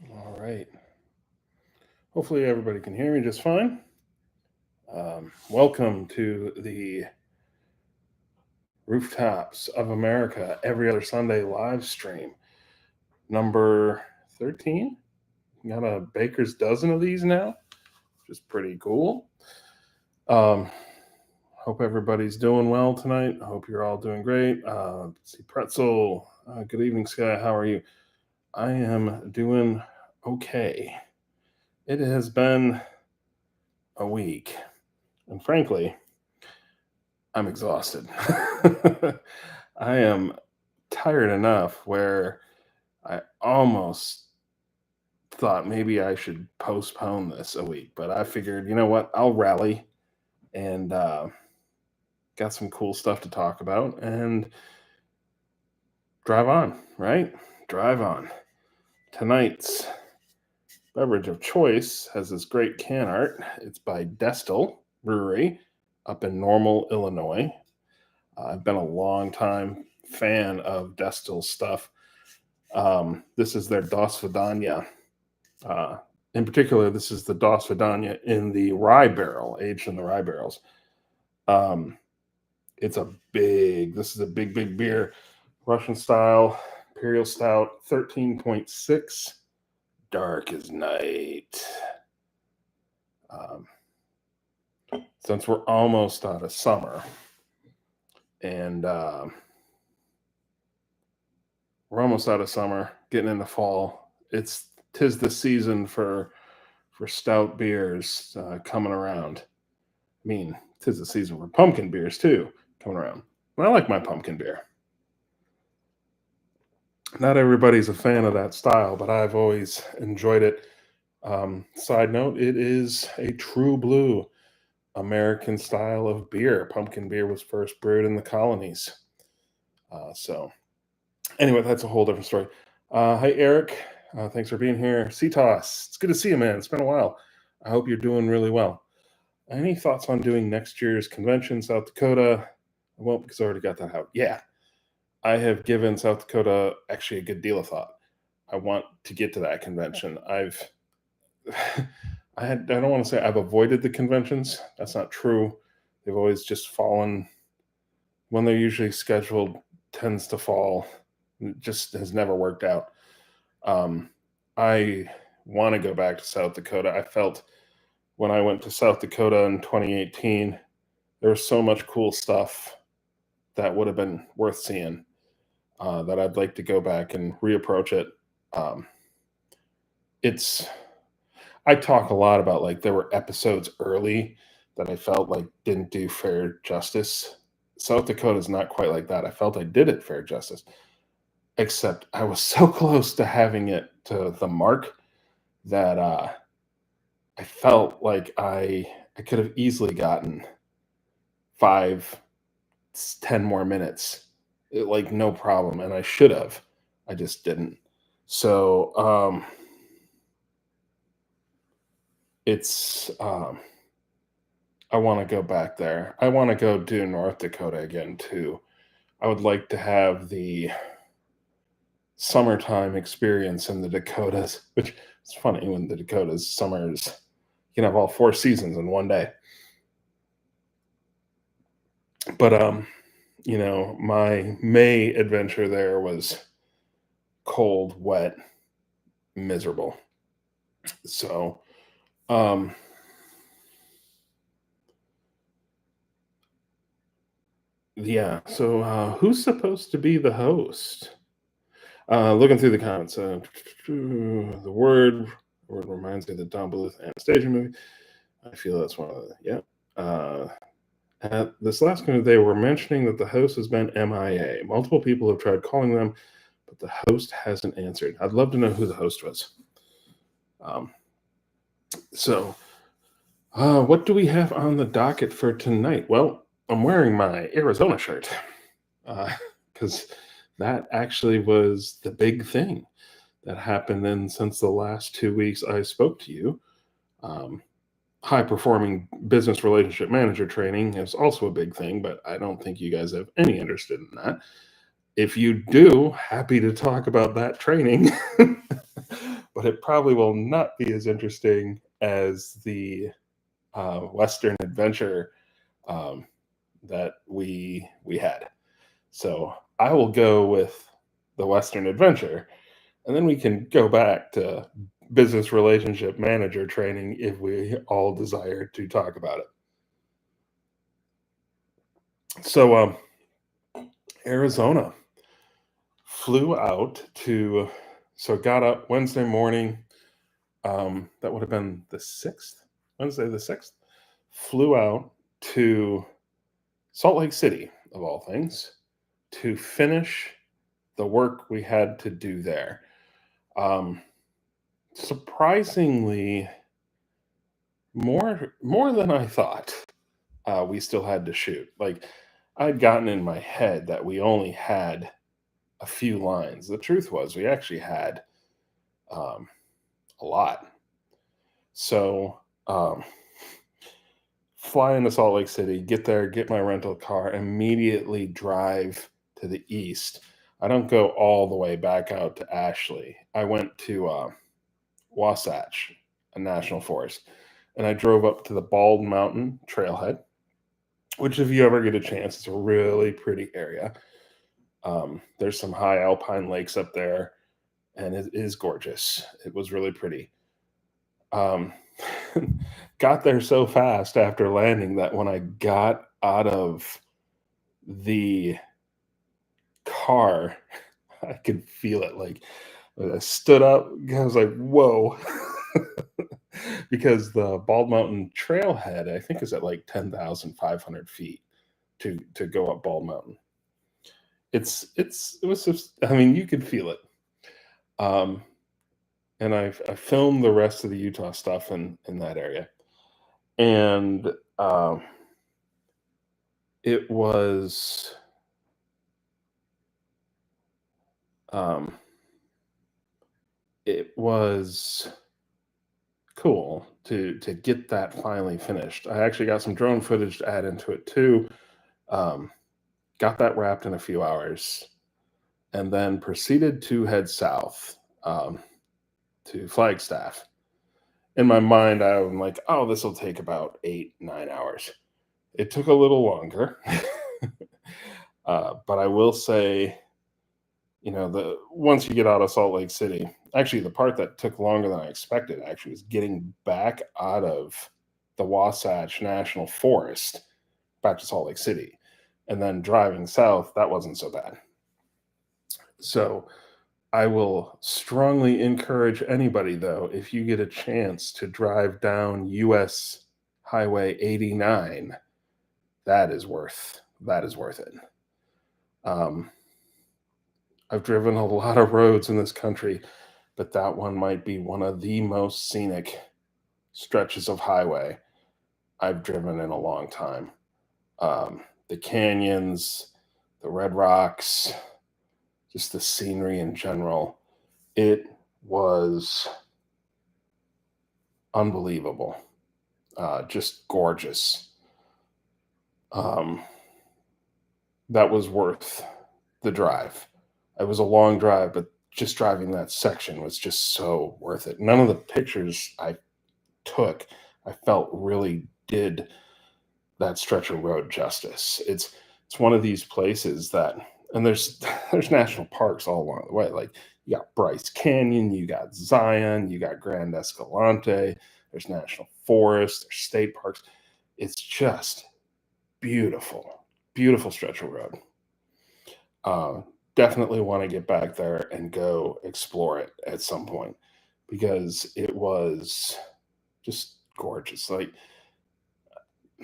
All right. Hopefully, everybody can hear me just fine. Welcome to the Rooftops of America every other Sunday live stream, number 13. Got a baker's dozen of these now, which is pretty cool. Um, hope everybody's doing well tonight. I hope you're all doing great. See, Pretzel, good evening, Sky. How are you? I am doing okay. It has been a week, and frankly, I'm exhausted. I am tired enough where I almost thought maybe I should postpone this a week, but I figured, you know what, I'll rally and got some cool stuff to talk about and drive on, right? Drive on. Tonight's beverage of choice has this great can art. It's by Destil Brewery up in Normal, Illinois. I've been a long time fan of Destil stuff. This is their Dos Vidania. In particular, this is the Dos Vidania in the rye barrel, aged in the rye barrels. This is a big beer. Russian style, Imperial Stout, 13.6. Dark as night. Since we're almost out of summer, and we're almost out of summer, getting into fall. Tis the season for stout beers coming around. I mean, tis the season for pumpkin beers too coming around. And I like my pumpkin beer. Not everybody's a fan of that style, but I've always enjoyed it. Side note: it is a true blue American style of beer. Pumpkin beer was first brewed in the colonies. So anyway, that's a whole different story. Hi, Eric. Thanks for being here. CTOS, it's good to see you, man. It's been a while. I hope you're doing really well. Any thoughts on doing next year's convention, South Dakota? I won't because I already got that out. Yeah, I have given South Dakota actually a good deal of thought. I want to get to that convention. I don't want to say I've avoided the conventions. That's not true. They've always just fallen when they're usually scheduled, tends to fall. It just has never worked out. I want to go back to South Dakota. I felt when I went to South Dakota in 2018, there was so much cool stuff that would have been worth seeing that I'd like to go back and reapproach it. I talk a lot about like there were episodes early that I felt like didn't do fair justice. South Dakota is not quite like that. I felt I did it fair justice, except I was so close to having it to the mark that I felt like I could have easily gotten 5, 10 more minutes, like no problem, and I should have. I just didn't. So it's I want to go back there. I want to go do North Dakota again too. I would like to have the summertime experience in the Dakotas, which is funny when the Dakotas summers you can have all 4 seasons in one day. But my May adventure there was cold, wet, miserable. So yeah. So who's supposed to be the host? Looking through the comments, the word reminds me of the Don Bluth Anastasia movie. I feel that's one of the At this last one, they were mentioning that the host has been MIA. Multiple people have tried calling them, but the host hasn't answered. I'd love to know who the host was. What do we have on the docket for tonight? Well, I'm wearing my Arizona shirt because that actually was the big thing that happened then since the last 2 weeks I spoke to you. High performing business relationship manager training is also a big thing, but I don't think you guys have any interest in that. If you do, happy to talk about that training. but it probably will not be as interesting as the Western adventure that we had. So I will go with the Western adventure, and then we can go back to business relationship manager training if we all desire to talk about it. So Arizona, flew out to, so got up Wednesday morning. That would have been the 6th, Wednesday the 6th. Flew out to Salt Lake City, of all things, to finish the work we had to do there. Surprisingly, more than I thought. We still had to shoot. Like, I'd gotten in my head that we only had a few lines. The truth was, we actually had a lot. So, fly into Salt Lake City, get there, get my rental car, immediately drive to the east. I don't go all the way back out to Ashley. I went to Wasatch, a national forest, and I drove up to the Bald Mountain Trailhead, which, if you ever get a chance, it's a really pretty area. There's some high alpine lakes up there, and it is gorgeous. It was really pretty. Got there so fast after landing that when I got out of the car, I could feel it. Like, when I stood up, I was like, whoa. Because the Bald Mountain Trailhead, I think, is at like 10,500 feet to go up Bald Mountain. It was just, I mean, you could feel it. And I filmed the rest of the Utah stuff in that area. And it was cool to get that finally finished. I actually got some drone footage to add into it too. Got that wrapped in a few hours, and then proceeded to head south to Flagstaff. In my mind, I'm like, oh, this will take about 8-9 hours. It took a little longer. But I will say, once you get out of Salt Lake City, actually the part that took longer than I expected actually was getting back out of the Wasatch National Forest back to Salt Lake City, and then driving south. That wasn't so bad. So I will strongly encourage anybody, though, if you get a chance to drive down US Highway 89, that is worth it. I've driven a lot of roads in this country, but that one might be one of the most scenic stretches of highway I've driven in a long time. The canyons, the red rocks, just the scenery in general. It was unbelievable. Just gorgeous. That was worth the drive. It was a long drive, but just driving that section was just so worth it. None of the pictures I took, I felt, really did that stretch of road justice. It's one of these places that, and there's national parks all along the way. Like, you got Bryce Canyon, you got Zion, you got Grand Escalante, there's national forests, there's state parks. It's just beautiful, beautiful stretch of road. Definitely want to get back there and go explore it at some point, because it was just gorgeous. Like,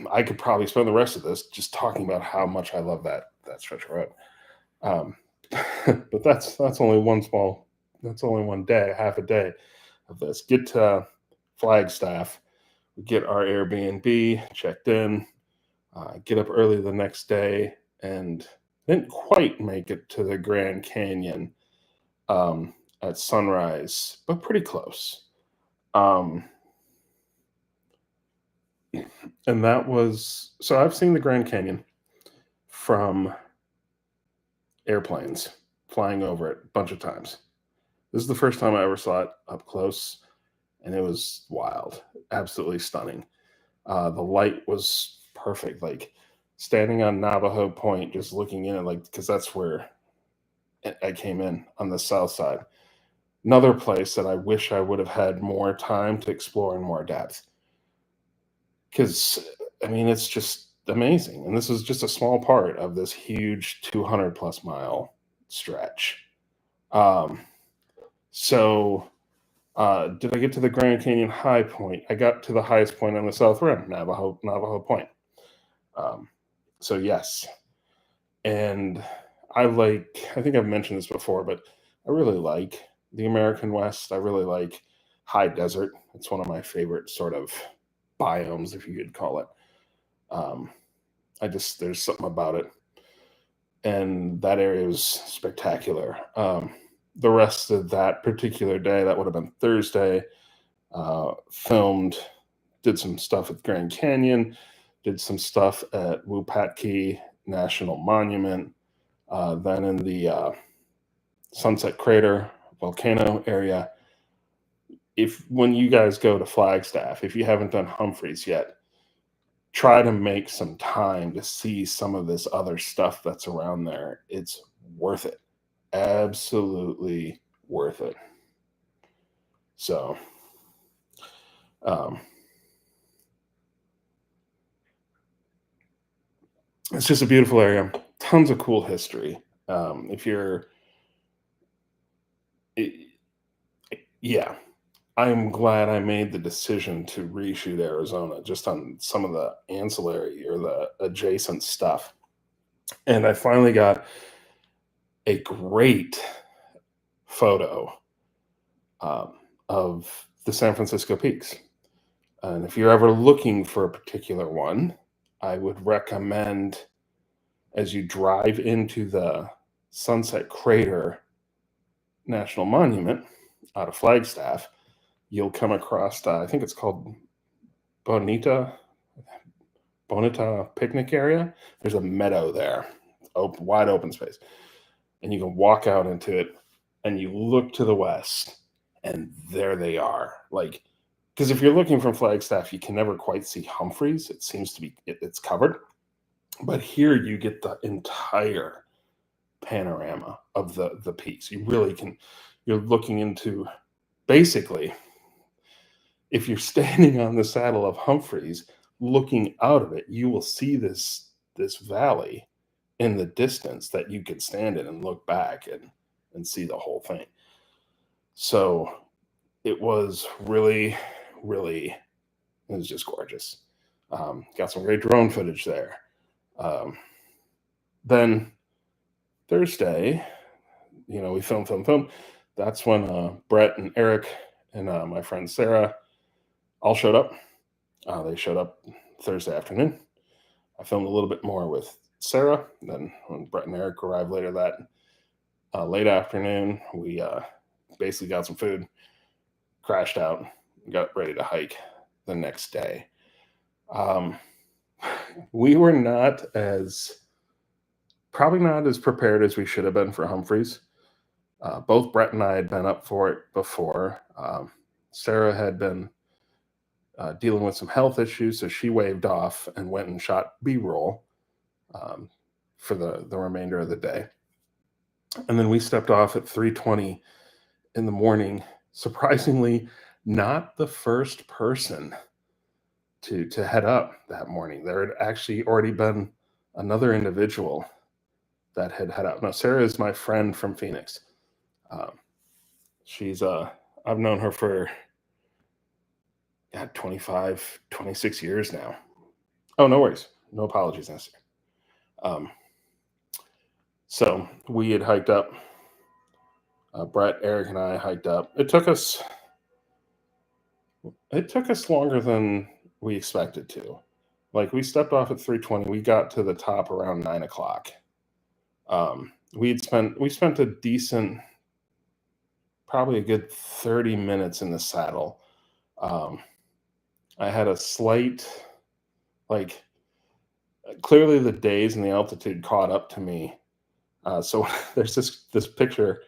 I could probably spend the rest of this just talking about how much I love that stretch of road. But that's only one day, half a day of this. Get to Flagstaff, get our Airbnb checked in, get up early the next day, and didn't quite make it to the Grand Canyon at sunrise, but pretty close. And that was, so I've seen the Grand Canyon from airplanes flying over it a bunch of times. This is the first time I ever saw it up close, and it was wild, absolutely stunning. The light was perfect, like standing on Navajo Point, just looking in, like because that's where I came in on the south side. Another place that I wish I would have had more time to explore in more depth, because I mean it's just amazing, and this is just a small part of this huge 200 plus mile stretch. Um, so did I get to the Grand Canyon high point? I got to the highest point on the south rim, Navajo Point. Um, so yes, and I think I've mentioned this before, but I really like the American West. I really like high desert. It's one of my favorite sort of biomes, if you could call it. Um, there's something about it, and that area was spectacular. The rest of that particular day, that would have been Thursday, filmed, did some stuff at Grand Canyon, did some stuff at Wupatki National Monument, then in the Sunset Crater volcano area. If when you guys go to Flagstaff, if you haven't done Humphreys yet, try to make some time to see some of this other stuff that's around there. It's worth it. Absolutely worth it. So, um, it's just a beautiful area. Tons of cool history. If you're, yeah, I'm glad I made the decision to reshoot Arizona just on some of the ancillary or the adjacent stuff. And I finally got a great photo of the San Francisco peaks. And if you're ever looking for a particular one, I would recommend as you drive into the Sunset Crater National Monument out of Flagstaff, you'll come across, I think it's called Bonita Picnic Area. There's a meadow there, wide open space. And you can walk out into it and you look to the west and there they are. Like, because if you're looking from Flagstaff, you can never quite see Humphreys. It seems to be, it's covered. But here you get the entire panorama of the peaks. You really can, you're looking into, basically, if you're standing on the saddle of Humphreys, looking out of it, you will see this valley in the distance that you can stand in and look back and see the whole thing. So it was really, really, it was just gorgeous. Got some great drone footage there. Then Thursday, we film. That's when Brett and Eric and my friend Sarah all showed up. They showed up Thursday afternoon. I filmed a little bit more with Sarah. Then when Brett and Eric arrived later that late afternoon, we basically got some food, crashed out, got ready to hike the next day. We were probably not as prepared as we should have been for Humphreys. Both Brett and I had been up for it before. Sarah had been dealing with some health issues, so she waved off and went and shot B-roll for the remainder of the day. And then we stepped off at 3:20 in the morning. Surprisingly, not the first person to head up that morning. There had actually already been another individual that had head up. Now, Sarah is my friend from Phoenix. She's I've known her for 25, 26 years now. Oh, no worries. No apologies necessary. So we had hiked up. Brett, Eric, and I hiked up. It took us longer than we expected to. Like, we stepped off at 3:20. We got to the top around 9 o'clock. We spent a decent, probably a good 30 minutes in the saddle. I had a slight, clearly the days and the altitude caught up to me. So there's this picture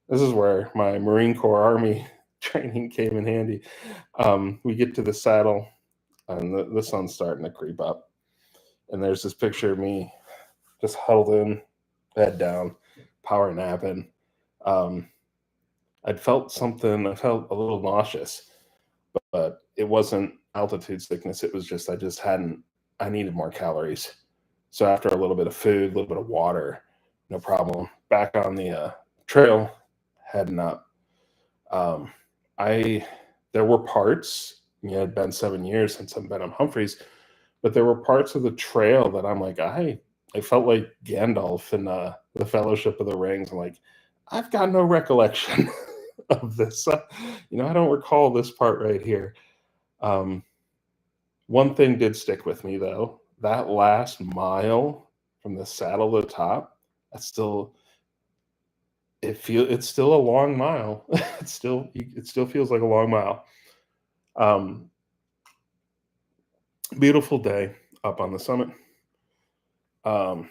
This is where my Marine Corps Army training came in handy. We get to the saddle, and the sun's starting to creep up. And there's this picture of me just huddled in, head down, power napping. Um, I felt a little nauseous, but it wasn't altitude sickness. It was just, I needed more calories. So after a little bit of food, a little bit of water, no problem. Back on the trail, heading up. Um, I There were parts. It had been 7 years since I've been on Humphreys, but there were parts of the trail that I'm like, I felt like Gandalf in the Fellowship of the Rings. I'm like, I've got no recollection of this. I don't recall this part right here. Um, One thing did stick with me though. That last mile from the saddle to the top, that's still it's still a long mile. It still feels like a long mile. Um, Beautiful day up on the summit. Um,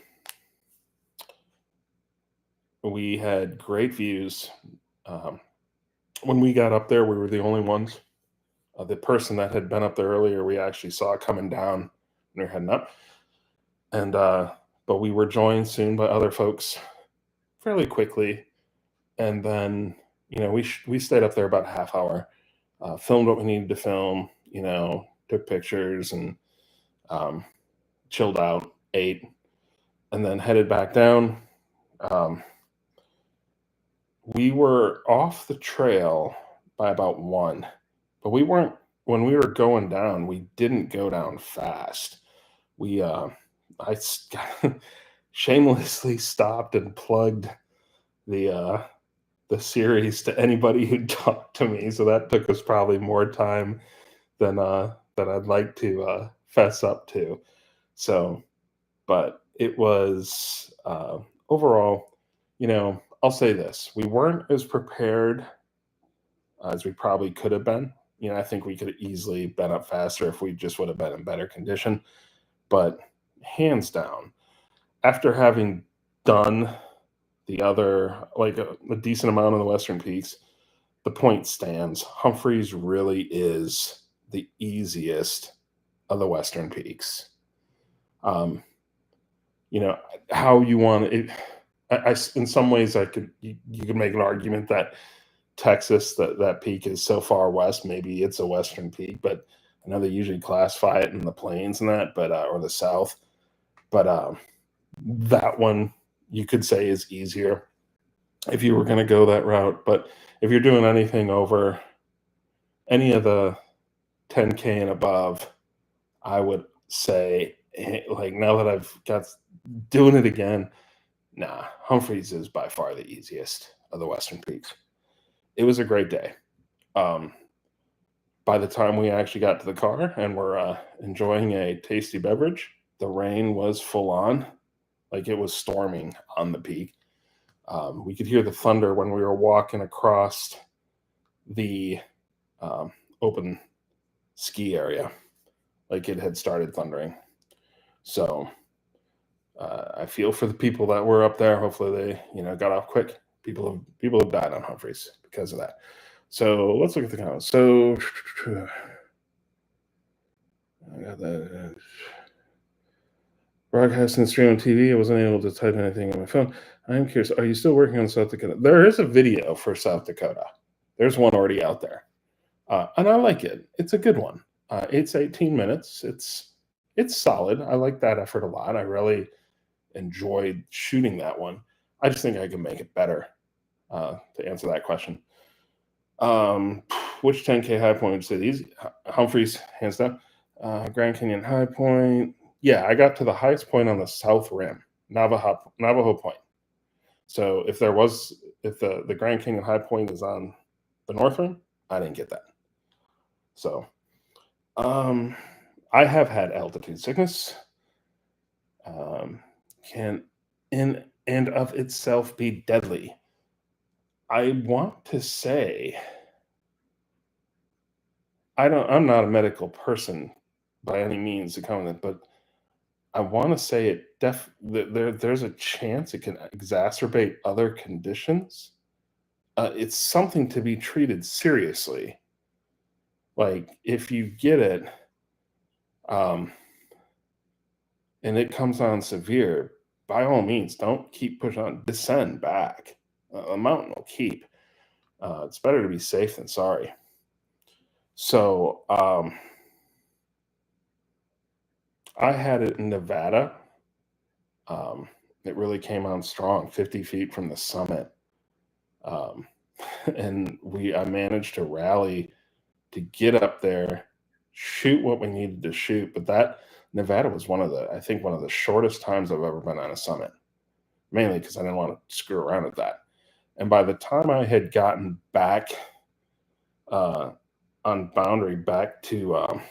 we had great views. Um, when we got up there, we were the only ones. The person that had been up there earlier, we actually saw coming down when we were heading up. And but we were joined soon by other folks fairly quickly. And then we stayed up there about a half hour, filmed what we needed to film. Took pictures and um, chilled out, ate, and then headed back down. Um, we were off the trail by about 1, but we weren't. When we were going down, we didn't go down fast. We I shamelessly stopped and plugged the the series to anybody who talked to me, so that took us probably more time than I'd like to fess up to. So, but it was overall, I'll say this: we weren't as prepared as we probably could have been. I think we could have easily been up faster if we just would have been in better condition. But hands down, after having done the other, like a decent amount of the Western Peaks, the point stands. Humphreys really is the easiest of the Western Peaks. Um, how you want it. In some ways, you could make an argument that Texas, that peak is so far west, maybe it's a Western peak, but I know they usually classify it in the plains and that, but or the South. But that one you could say is easier if you were going to go that route. But if you're doing anything over any of the 10K and above, I would say, like, now that I've got doing it again, nah, Humphreys is by far the easiest of the Western Peaks. It was a great day. Um, by the time we actually got to the car and were enjoying a tasty beverage, the rain was full on. Like, it was storming on the peak. We could hear the thunder when we were walking across the um, open ski area. Like, it had started thundering. So I feel for the people that were up there. Hopefully they, got off quick. People have died on Humphreys because of that. So let's look at the comments. So I got that. Broadcasting stream on TV. I wasn't able to type anything on my phone. I'm curious. Are you still working on South Dakota? There is a video for South Dakota. There's one already out there, and I like it. It's a good one. It's 18 minutes. It's solid. I like that effort a lot. I really enjoyed shooting that one. I just think I can make it better. To answer that question, which 10K high point would you say these? Humphreys, hands down. Grand Canyon High Point. Yeah, I got to the highest point on the south rim, Navajo Point. So if the Grand Canyon High Point is on the north rim, I didn't get that. So I have had altitude sickness. Can in and of itself be deadly. I want to say I'm not a medical person by any means to comment, but I want to say there's a chance it can exacerbate other conditions. it's something to be treated seriously. Like if you get it, um, and it comes on severe, by all means, don't keep pushing on. Descend back. A mountain will keep. It's better to be safe than sorry. So I had it in Nevada. Um, it really came on strong, 50 feet from the summit. Um, and I managed to rally to get up there, shoot what we needed to shoot. But that Nevada was I think one of the shortest times I've ever been on a summit, mainly because I didn't want to screw around with that. And by the time I had gotten back on boundary back to,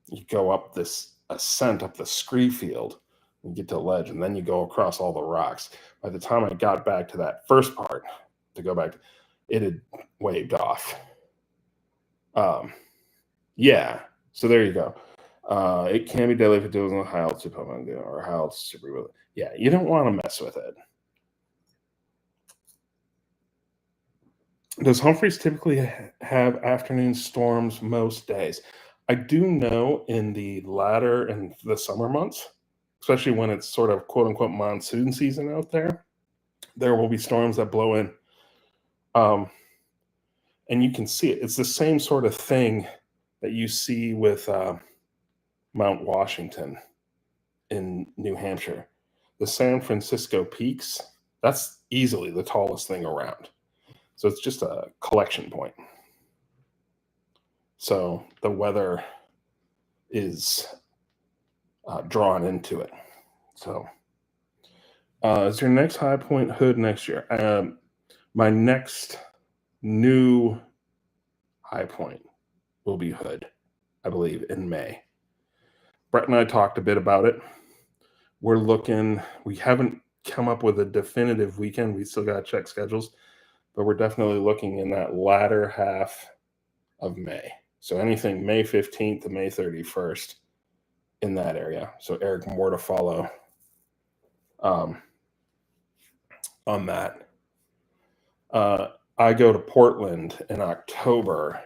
you go up this ascent up the scree field and get to ledge, and then you go across all the rocks. By the time I got back to that first part to go back, it had waved off. Yeah, so there you go. It can be deadly if it does on high altitude or high altitude. Yeah, you don't want to mess with it. Does Humphreys typically have afternoon storms most days? I do know in the latter and the summer months, especially when it's sort of quote unquote monsoon season out there will be storms that blow in. And you can see it. It's the same sort of thing that you see with Mount Washington in New Hampshire. The San Francisco Peaks, that's easily the tallest thing around. So it's just a collection point. So the weather is drawn into it. So is your next high point Hood next year? My next new high point will be Hood, I believe, in May. Brett and I talked a bit about it. We haven't come up with a definitive weekend. We still got to check schedules, but we're definitely looking in that latter half of May. So anything May 15th to May 31st in that area. So Eric, more to follow on that. I go to Portland in October,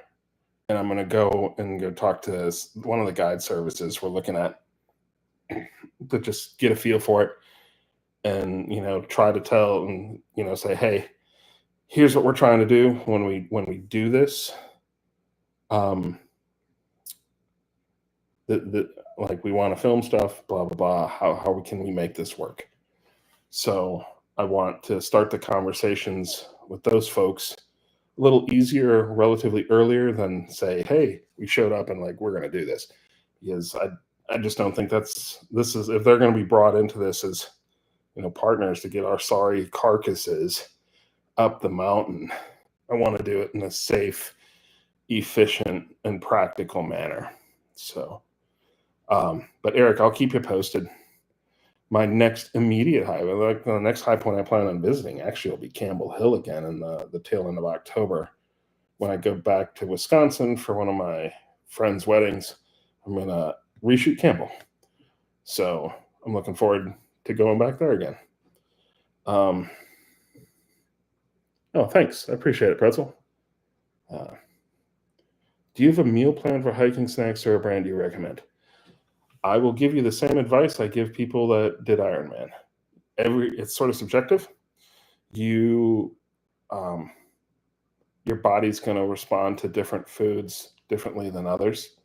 and I'm going to go talk to one of the guide services we're looking at to just get a feel for it and, try to tell and, say, hey, here's what we're trying to do when we do this. Like we want to film stuff, blah, blah, blah. How can we make this work? So I want to start the conversations with those folks a little easier, relatively earlier than say, hey, we showed up and we're going to do this. Because I just don't think this is, if they're going to be brought into this as, partners to get our sorry carcasses up the mountain, I want to do it in a safe, efficient, and practical manner. So, but Eric, I'll keep you posted. My next immediate high, the next high point I plan on visiting actually will be Campbell Hill again in the tail end of October. When I go back to Wisconsin for one of my friends' weddings, I'm going to reshoot Campbell. So I'm looking forward to going back there again. Oh, thanks. I appreciate it, Pretzel. Do you have a meal plan for hiking, snacks, or a brand you recommend? I will give you the same advice I give people that did Ironman. It's sort of subjective. Your body's going to respond to different foods differently than others.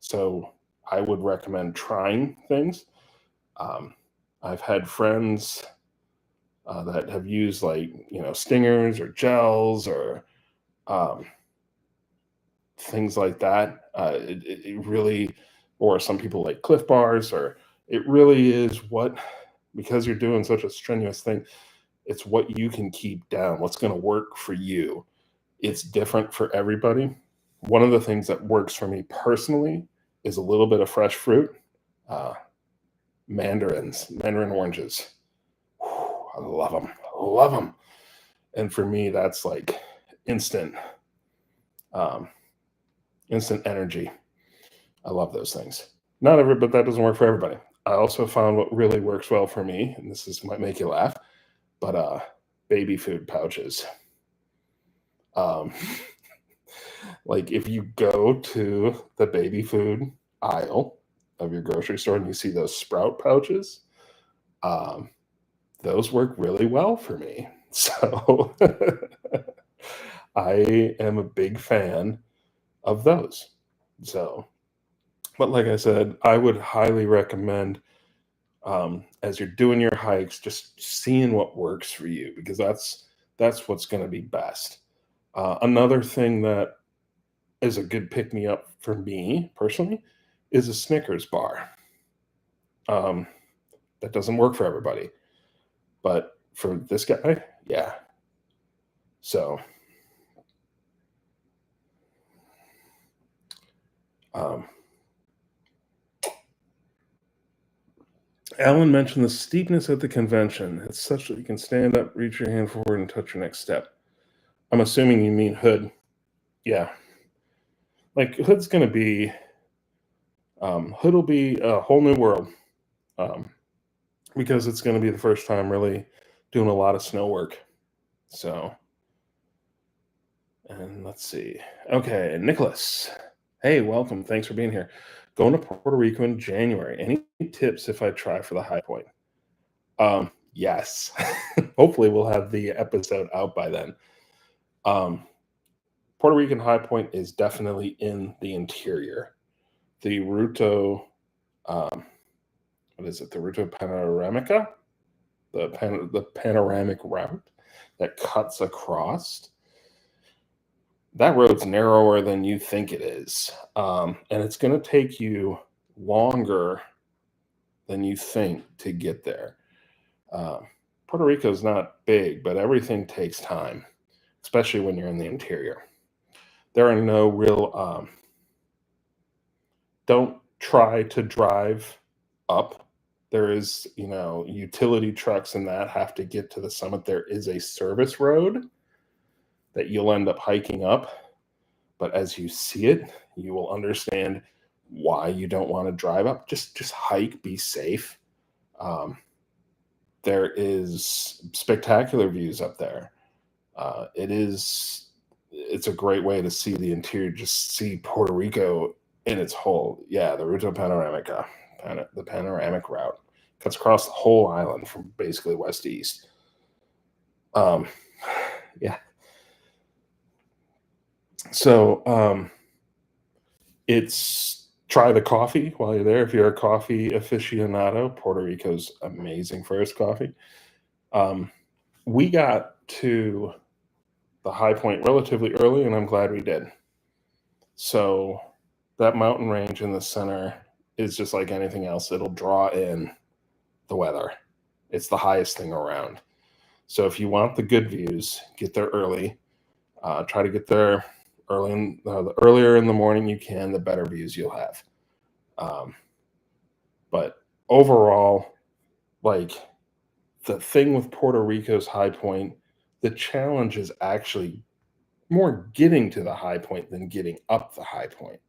So I would recommend trying things. I've had friends that have used stingers or gels or things like that. It really, or some people like Cliff Bars, or it really is because you're doing such a strenuous thing, it's what you can keep down, what's going to work for you. It's different for everybody. One of the things that works for me personally is a little bit of fresh fruit, mandarin oranges. I love them. And for me, that's like instant energy. I love those things. But that doesn't work for everybody. I also found what really works well for me, and might make you laugh, but baby food pouches. Um, like if you go to the baby food aisle of your grocery store and you see those sprout pouches, um, those work really well for me. So I am a big fan of those. So, but like I said, I would highly recommend as you're doing your hikes, just seeing what works for you because that's what's going to be best. Another thing that is a good pick me up for me personally is a Snickers bar. Um, that doesn't work for everybody, but for this guy, yeah. So, um, Alan mentioned the steepness at the convention. It's such that you can stand up, reach your hand forward, and touch your next step. I'm assuming you mean Hood. Yeah. Like Hood's going to be, Hood will be a whole new world um, because it's going to be the first time really doing a lot of snow work. So, and let's see. Okay, Nicholas. Hey, welcome. Thanks for being here. Going to Puerto Rico in January. Any tips if I try for the high point? Yes. Hopefully, we'll have the episode out by then. Puerto Rican high point is definitely in the interior. The um, what is it? The Ruta Panoramica, the panoramic route that cuts across. That road's narrower than you think it is, and it's going to take you longer than you think to get there. Puerto Rico is not big, but everything takes time, especially when you're in the interior. There are no real. Don't try to drive up. There is, utility trucks and that have to get to the summit. There is a service road that you'll end up hiking up, but as you see it, you will understand why you don't want to drive up. Just hike, be safe. There is spectacular views up there. It's a great way to see the interior, just see Puerto Rico in its whole. Yeah, the Ruta Panoramica, the panoramic route cuts across the whole island from basically west to east. Yeah. So it's try the coffee while you're there. If you're a coffee aficionado, Puerto Rico's amazing for its coffee. We got to the high point relatively early, and I'm glad we did. So that mountain range in the center is just like anything else. It'll draw in the weather. It's the highest thing around. So if you want the good views, get there early. Try to get there early. The earlier in the morning you can, the better views you'll have. But overall, like the thing with Puerto Rico's high point, the challenge is actually more getting to the high point than getting up the high point.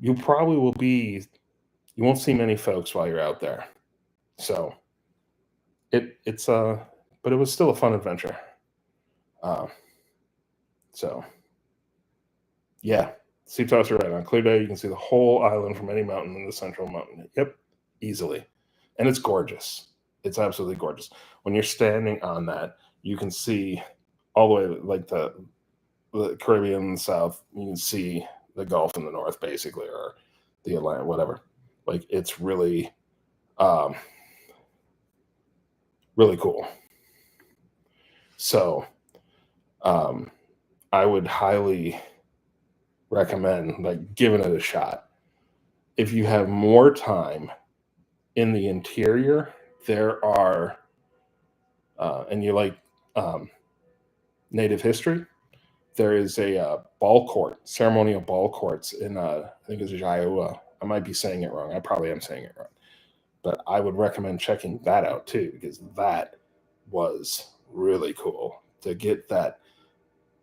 You probably will be, you won't see many folks while you're out there. So but it was still a fun adventure. So yeah, Steep Toss are right. On clear day, you can see the whole island from any mountain in the central mountain. Yep, easily. And it's gorgeous. It's absolutely gorgeous. When you're standing on that, you can see all the way like the Caribbean in the south. You can see the Gulf in the north, basically, or the Atlantic, whatever. Like it's really, really cool. So, I would highly recommend like giving it a shot. If you have more time in the interior, there are, and you like Native history, there is a ball court, ceremonial ball courts in, I think it's Jaiua. I might be saying it wrong. I probably am saying it wrong. But I would recommend checking that out too, because that was really cool to get that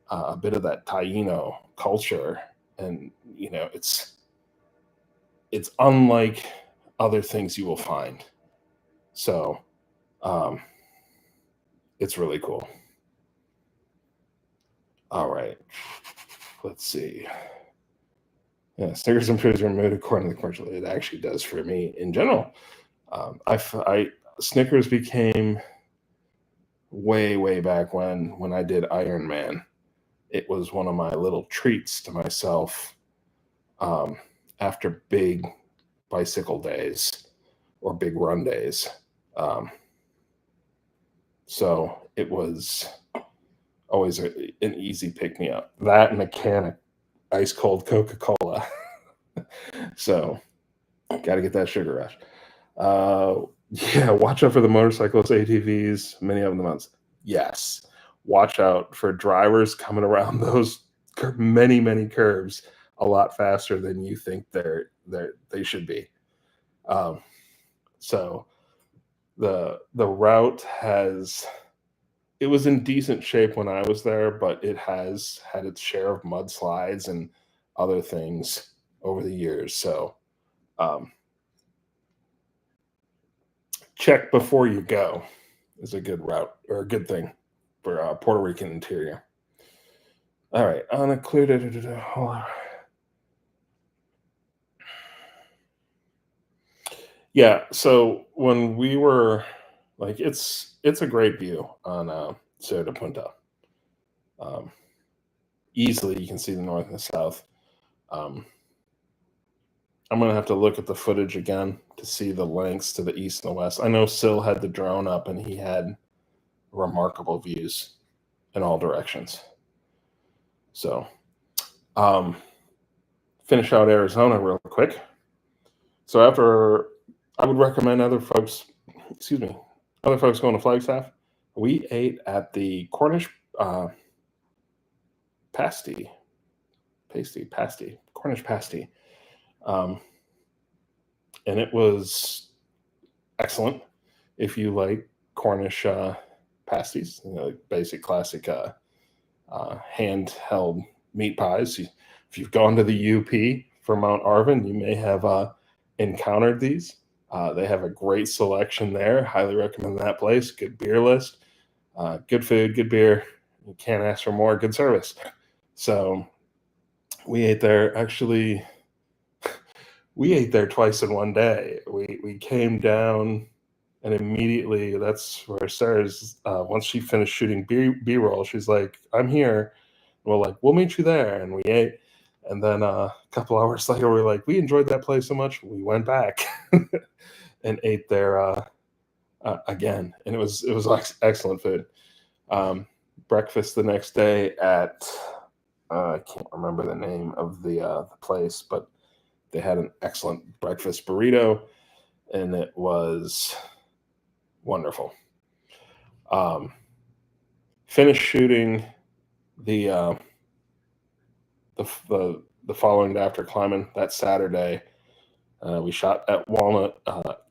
a bit of that Taino culture. And, it's unlike other things you will find. So, It's really cool. All right. Let's see. Yeah, Snickers improves your mood according to the commercial. It actually does for me in general. Snickers became way back when I did Iron Man. It was one of my little treats to myself um, after big bicycle days or big run days. Um, so it was always an easy pick me up. That and a can of ice cold Coca Cola. So got to get that sugar rush. Yeah, watch out for the motorcyclists, ATVs, many of them months. Yes, watch out for drivers coming around those many curves a lot faster than you think they should be. Um, so the route it was in decent shape when I was there, but it has had its share of mudslides and other things over the years. So um, check before you go is a good route or a good thing for Puerto Rican interior. All right, on a clear. Yeah, so when we were like, it's a great view on Cerro de Punta. Um, Easily, you can see the north and the south. Um, I'm gonna have to look at the footage again to see the lengths to the east and the west. I know Sil had the drone up, and he had remarkable views in all directions. So, um, finish out Arizona real quick. So after, I would recommend other folks going to Flagstaff. We ate at the Cornish Cornish pasty, um, and it was excellent. If you like Cornish pasties, basic classic handheld meat pies. If you've gone to the UP for Mount Arvin, you may have encountered these. They have a great selection there. Highly recommend that place. Good beer list, good food, good beer. You can't ask for more. Good service. So we ate there. Actually, we ate there twice in one day. We came down, and immediately that's where it starts. Once she finished shooting B-roll, she's like, "I'm here." And we're like, "We'll meet you there," and we ate. And then a couple hours later, we're like, "We enjoyed that place so much, we went back and ate there again." And it was like excellent food. Breakfast the next day at I can't remember the name of the place, but they had an excellent breakfast burrito, and it was wonderful. Um, Finished shooting the the following day after climbing that Saturday. We shot at Walnut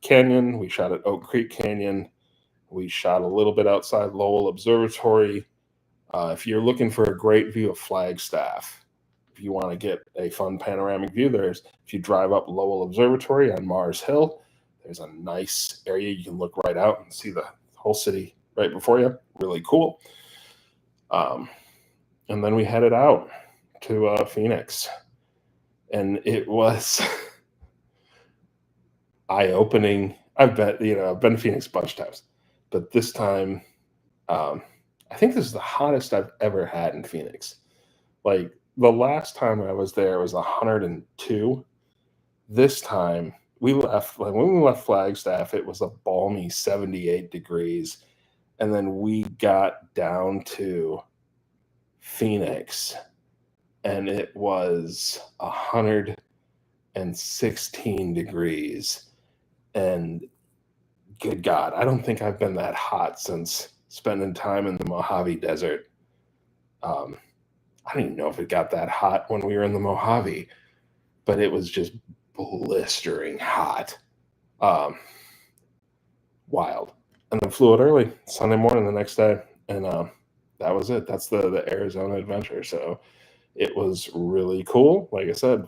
Canyon. We shot at Oak Creek Canyon. We shot a little bit outside Lowell Observatory. If you're looking for a great view of Flagstaff, if you want to get a fun panoramic view, if you drive up Lowell Observatory on Mars Hill, there's a nice area you can look right out and see the whole city right before you. Really cool. And then we headed out to Phoenix, and it was eye-opening. I've been to Phoenix a bunch of times, but this time, I think this is the hottest I've ever had in Phoenix. Like the last time I was there was 102. This time when we left Flagstaff, it was a balmy 78 degrees, and then we got down to Phoenix, and it was 116 degrees. And good God, I don't think I've been that hot since spending time in the Mojave Desert. I don't even know if it got that hot when we were in the Mojave, but it was just blistering hot. Wild. And then flew it early Sunday morning the next day, and that was it. That's the Arizona adventure. So it was really cool. Like I said,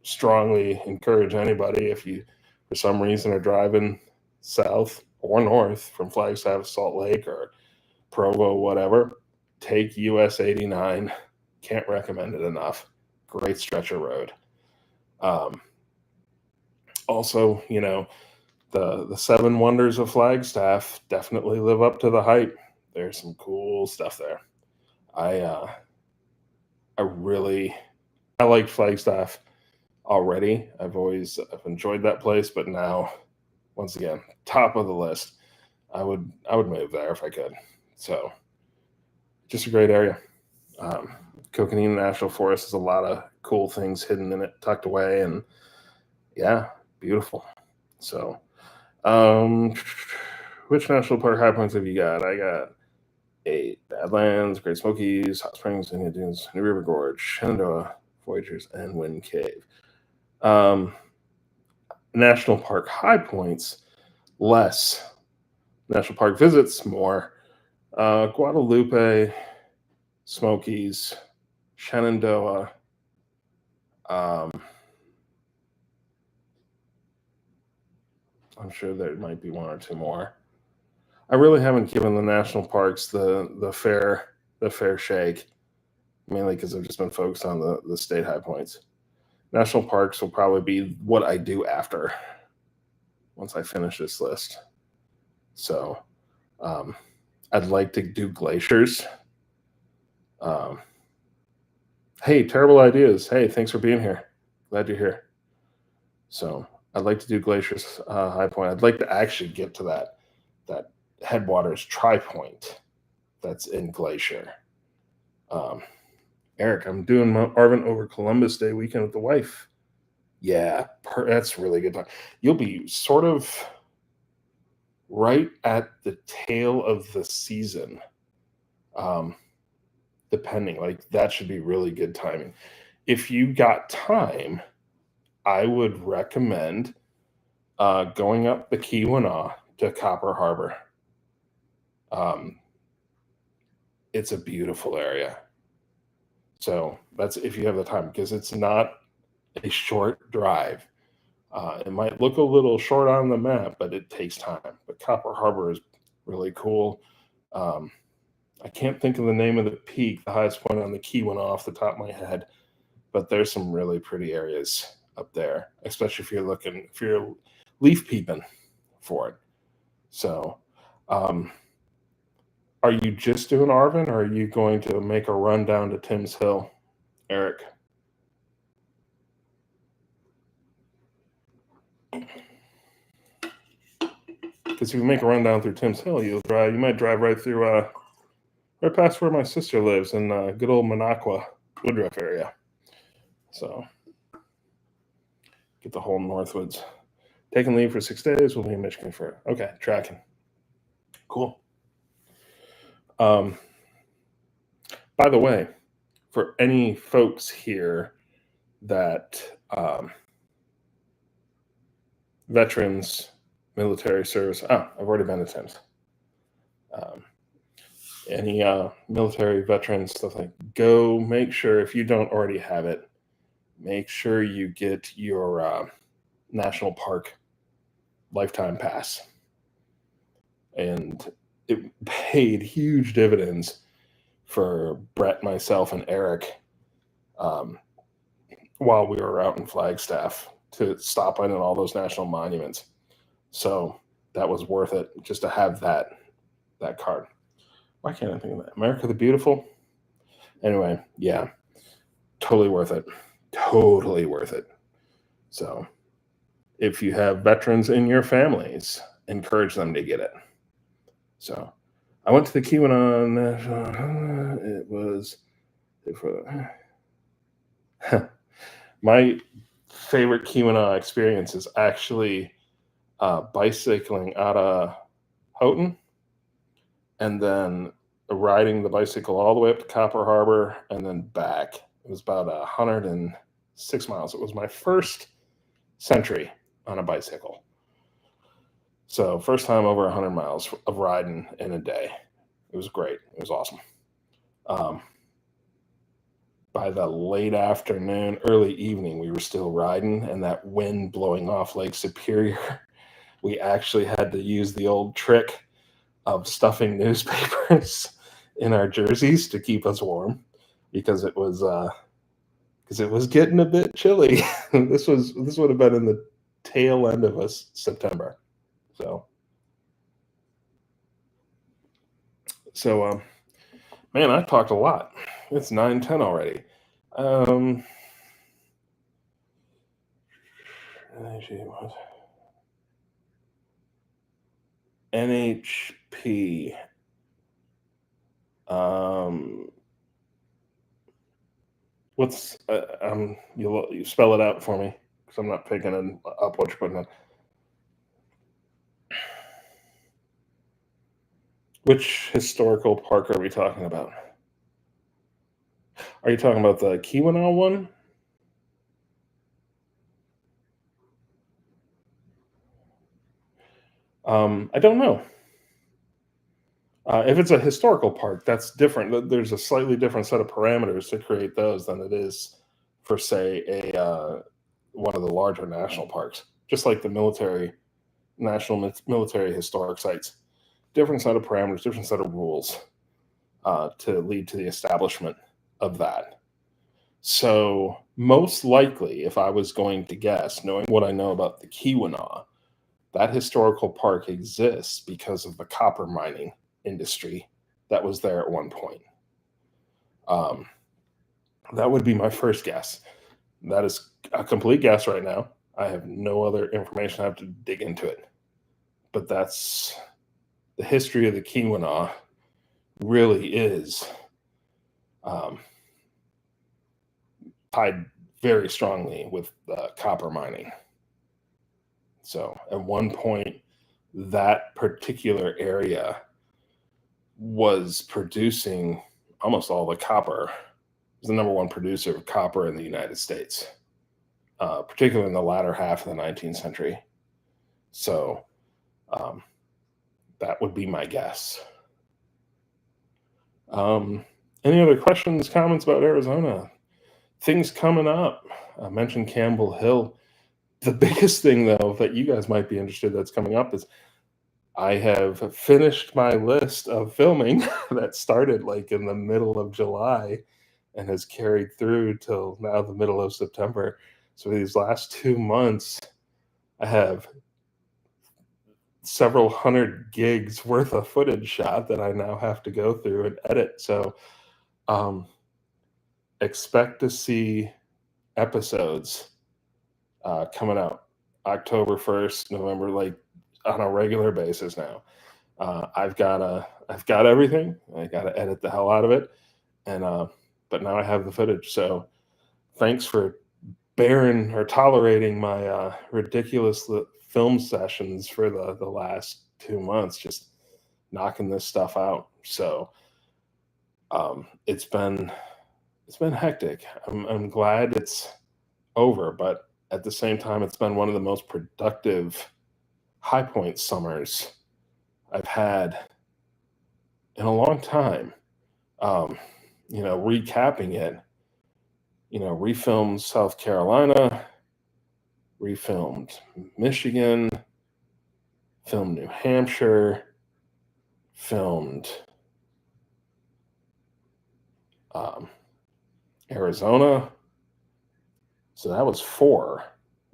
strongly encourage anybody, if you for some reason are driving south or north from Flagstaff, Salt Lake, or Provo, whatever, take US 89. Can't recommend it enough. Great stretch of road. Also, you know, the seven wonders of Flagstaff definitely live up to the hype. There's some cool stuff there. I like Flagstaff already. I've enjoyed that place, but now, once again, top of the list. I would move there if I could. So, just a great area. Coconina National Forest has a lot of cool things hidden in it, tucked away, and yeah, beautiful. So, which national park high points have you got? I got 8: Badlands, Great Smokies, Hot Springs, Indian Dunes, New River Gorge, Shenandoah, Voyagers, and Wind Cave. National park high points, less. National park visits, more. Guadalupe, Smokies, Shenandoah. I'm sure there might be one or two more. I really haven't given the national parks the fair shake, mainly because I've just been focused on the state high points. National parks will probably be what I do after, once I finish this list. So I'd like to do glaciers. Hey, terrible ideas. Hey, thanks for being here. Glad you're here. So I'd like to do glaciers high point. I'd like to actually get to that Headwaters Tri-Point that's in Glacier. Eric, I'm doing Marvin over Columbus Day weekend with the wife. Yeah, that's really good time. You'll be sort of right at the tail of the season. Depending, like that should be really good timing. If you got time, I would recommend going up the Keweenaw to Copper Harbor. It's a beautiful area. So that's if you have the time, because it's not a short drive. It might look a little short on the map, but it takes time. But Copper Harbor is really cool. I can't think of the name of the peak, the highest point on the Keweenaw off the top of my head, but there's some really pretty areas up there, especially if you're leaf peeping for it. So, are you just doing Arvin, or are you going to make a run down to Tim's Hill, Eric? Because if you make a run down through Tim's Hill, you might drive right through, right past where my sister lives in good old Minocqua, Woodruff area. So, get the whole Northwoods. Taking leave for 6 days. We'll be in Michigan for okay, tracking. Cool. By the way, for any folks here that veterans, military service. I've already been to Tim's. Any military veterans stuff, like go make sure, if you don't already have it, make sure you get your national park lifetime pass. And it paid huge dividends for Brett, myself, and Eric while we were out in Flagstaff to stop in all those national monuments. So that was worth it just to have that card. Why can't I think of that? America the Beautiful? Anyway, yeah, totally worth it. Totally worth it. So if you have veterans in your families, encourage them to get it. So I went to the Keweenaw National. It was my favorite Keweenaw experience is actually bicycling out of Houghton and then riding the bicycle all the way up to Copper Harbor and then back. It was about 106 miles. It was my first century on a bicycle. So first time over 100 miles of riding in a day. It was great. It was awesome. By the late afternoon, early evening, we were still riding, and that wind blowing off Lake Superior, we actually had to use the old trick of stuffing newspapers in our jerseys to keep us warm because it was getting a bit chilly. This would have been in the tail end of us September. So man, I've talked a lot. It's 9:10 already. NHP. What's you spell it out for me because I'm not picking up what you're putting in. Which historical park are we talking about? Are you talking about the Keweenaw one? I don't know. If it's a historical park, that's different. There's a slightly different set of parameters to create those than it is for, say, a one of the larger national parks. Just like the national military historic sites, different set of parameters, different set of rules to lead to the establishment of that. So most likely, if I was going to guess, knowing what I know about the Keweenaw, that historical park exists because of the copper mining industry that was there at one point. That would be my first guess. That is a complete guess right now. I have no other information. I have to dig into it. But that's the history of the Keweenaw really is tied very strongly with copper mining. So at one point, that particular area was producing almost all the copper. It was the number one producer of copper in the United States, particularly in the latter half of the 19th century. So that would be my guess. Any other questions, comments about Arizona? Things coming up. I mentioned Campbell Hill. The biggest thing, though, that you guys might be interested that's coming up is I have finished my list of filming that started like in the middle of July and has carried through till now the middle of September. So these last 2 months, I have several hundred gigs worth of footage shot that I now have to go through and edit. So expect to see episodes coming out October 1st, November, like on a regular basis now. I've got everything. I got to edit the hell out of it, and but now I have the footage. So thanks for bearing or tolerating my ridiculous film sessions for the last 2 months, just knocking this stuff out. So it's been hectic. I'm glad it's over, but at the same time, it's been one of the most productive high point summers I've had in a long time. Recapping it, refilmed South Carolina, refilmed Michigan, filmed New Hampshire, filmed Arizona. So that was 4.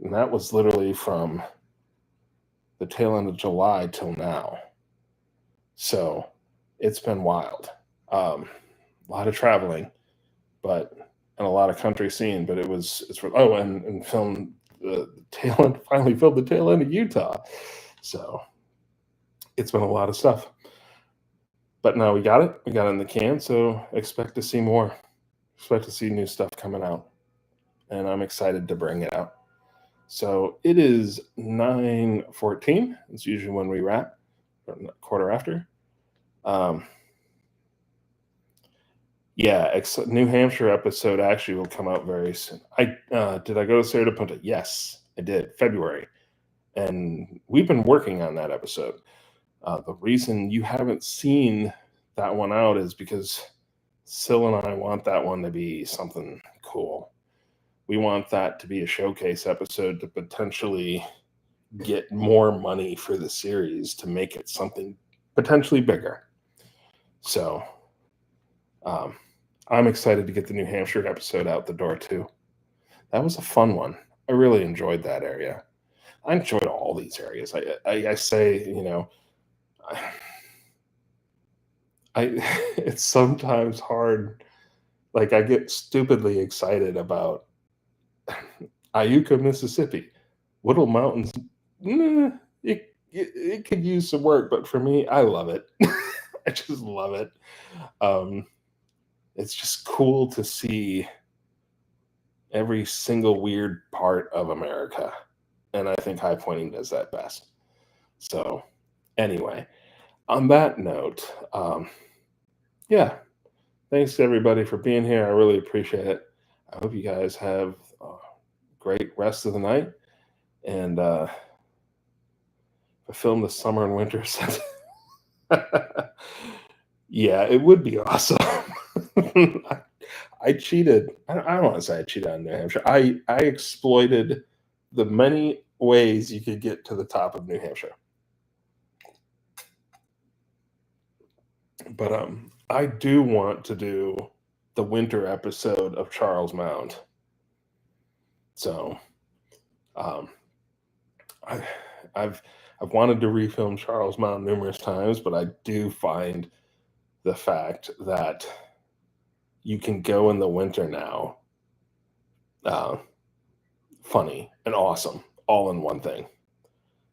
And that was literally from the tail end of July till now. So it's been wild. A lot of traveling, and a lot of country scene. But and filmed the tail end. Finally filmed the tail end of Utah. So it's been a lot of stuff. But now we got it. We got it in the can. So expect to see more. Expect to see new stuff coming out, and I'm excited to bring it out. So it is 9:14. It's usually when we wrap, or quarter after. New Hampshire episode actually will come out very soon. Did I go to Sarah de Punta? Yes, I did. February. And we've been working on that episode. The reason you haven't seen that one out is because Syl and I want that one to be something cool. We want that to be a showcase episode to potentially get more money for the series to make it something potentially bigger. So I'm excited to get the New Hampshire episode out the door too. That was a fun one. I really enjoyed that area. I enjoyed all these areas. I say, I it's sometimes hard. Like I get stupidly excited about Iuka, Mississippi. Whittle Mountains, it could use some work, but for me, I love it. I just love it. Um, it's just cool to see every single weird part of America. And I think high pointing does that best. So, anyway, on that note, yeah, thanks to everybody for being here. I really appreciate it. I hope you guys have a great rest of the night. And if I film the summer and winter set, yeah, it would be awesome. I cheated. I don't want to say I cheated on New Hampshire. I exploited the many ways you could get to the top of New Hampshire. But I do want to do the winter episode of Charles Mound. So I've wanted to refilm Charles Mound numerous times, but I do find the fact that you can go in the winter now funny and awesome all in one thing.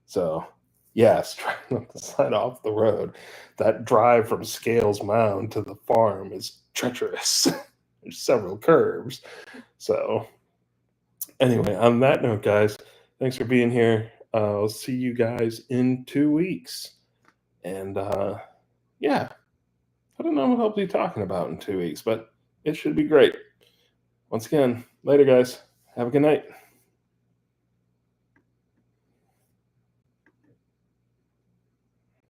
So yes, trying not to slide off the road. That drive from Scales Mound to the farm is treacherous. There's several curves. So anyway, on that note, guys, thanks for being here. I'll see you guys in 2 weeks. And yeah, I don't know what I'll be talking about in 2 weeks, but it should be great. Once again, later, guys. Have a good night.